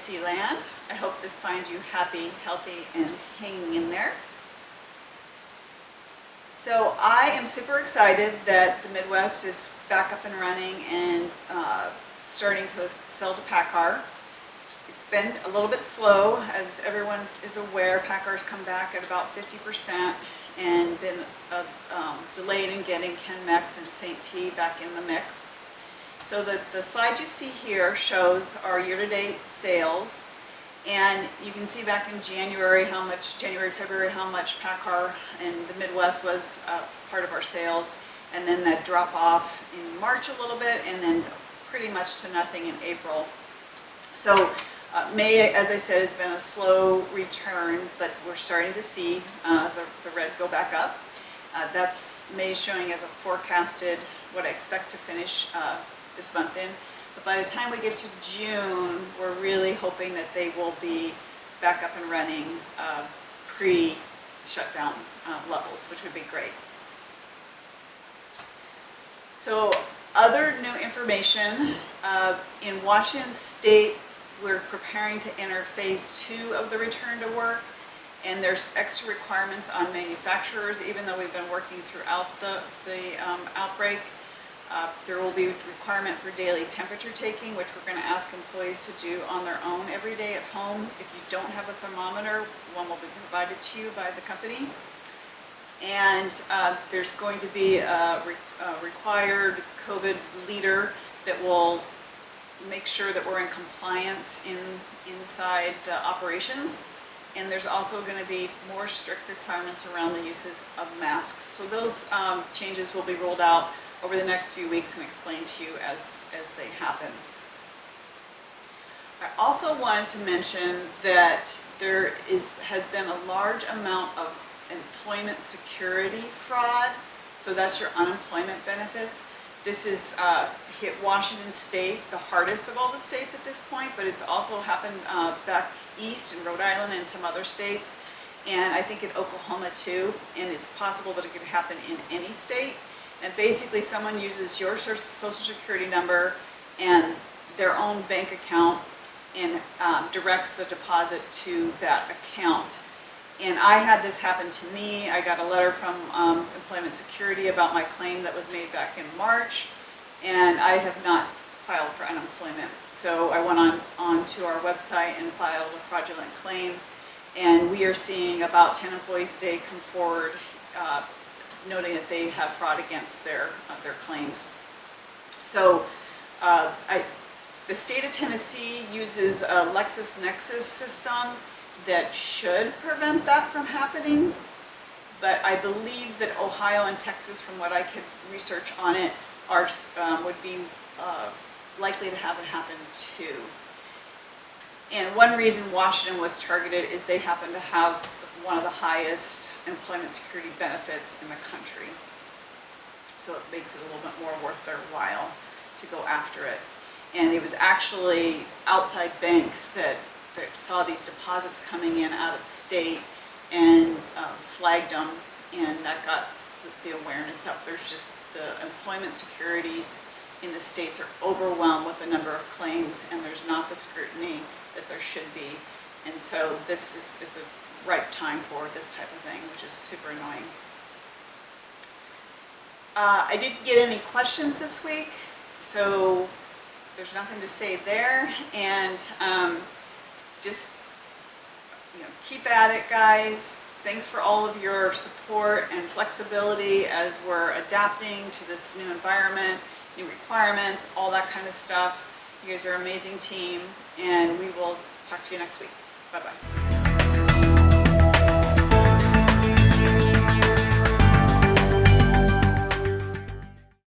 NIC land. I hope this finds you happy, healthy, and hanging in there. So I am super excited that the Midwest is back up and running and starting to sell to PACCAR. It's been a little bit slow, as everyone is aware. PACCAR's come back at about 50% and been delayed in getting ChenMex and St. T back in the mix. So the slide you see here shows our year-to-date sales, and you can see back in January, February, how much PACCAR in the Midwest was part of our sales, and then that drop off in March a little bit, and then pretty much to nothing in April. So May, as I said, has been a slow return, but we're starting to see the red go back up. That's May showing as a forecasted what I expect to finish this month in. But by the time we get to June, we're really hoping that they will be back up and running pre-shutdown levels, which would be great. So other new information, in Washington State, we're preparing to enter phase 2 of the return to work, and there's extra requirements on manufacturers. Even though we've been working throughout the outbreak, there will be a requirement for daily temperature taking, which we're going to ask employees to do on their own every day at home. If you don't have a thermometer, one will be provided to you by the company. And there's going to be a required COVID leader that will make sure that we're in compliance inside the operations. And there's also going to be more strict requirements around the uses of masks. So those changes will be rolled out over the next few weeks and explained to you as they happen. I also wanted to mention that there has been a large amount of employment security fraud. So that's your unemployment benefits. This has hit Washington State the hardest of all the states at this point, but it's also happened back east in Rhode Island and some other states, and I think in Oklahoma too, and it's possible that it could happen in any state. And basically someone uses your social security number and their own bank account and directs the deposit to that account. And I had this happen to me. I got a letter from Employment Security about my claim that was made back in March, and I have not filed for unemployment. So I went on to our website and filed a fraudulent claim, and we are seeing about 10 employees a day come forward noting that they have fraud against their claims. So the state of Tennessee uses a LexisNexis system that should prevent that from happening, but I believe that Ohio and Texas, from what I could research on it, would be likely to have it happen too. And one reason Washington was targeted is they happen to have one of the highest employment security benefits in the country. So it makes it a little bit more worth their while to go after it. And it was actually outside banks that saw these deposits coming in out of state and flagged them, and that got the awareness up. There's just the employment securities in the states are overwhelmed with the number of claims, and there's not the scrutiny that there should be. And so it's a ripe time for this type of thing, which is super annoying. I didn't get any questions this week, so there's nothing to say there, and just keep at it, guys. Thanks for all of your support and flexibility as we're adapting to this new environment, new requirements, all that kind of stuff. You guys are an amazing team, and we will talk to you next week. Bye-bye.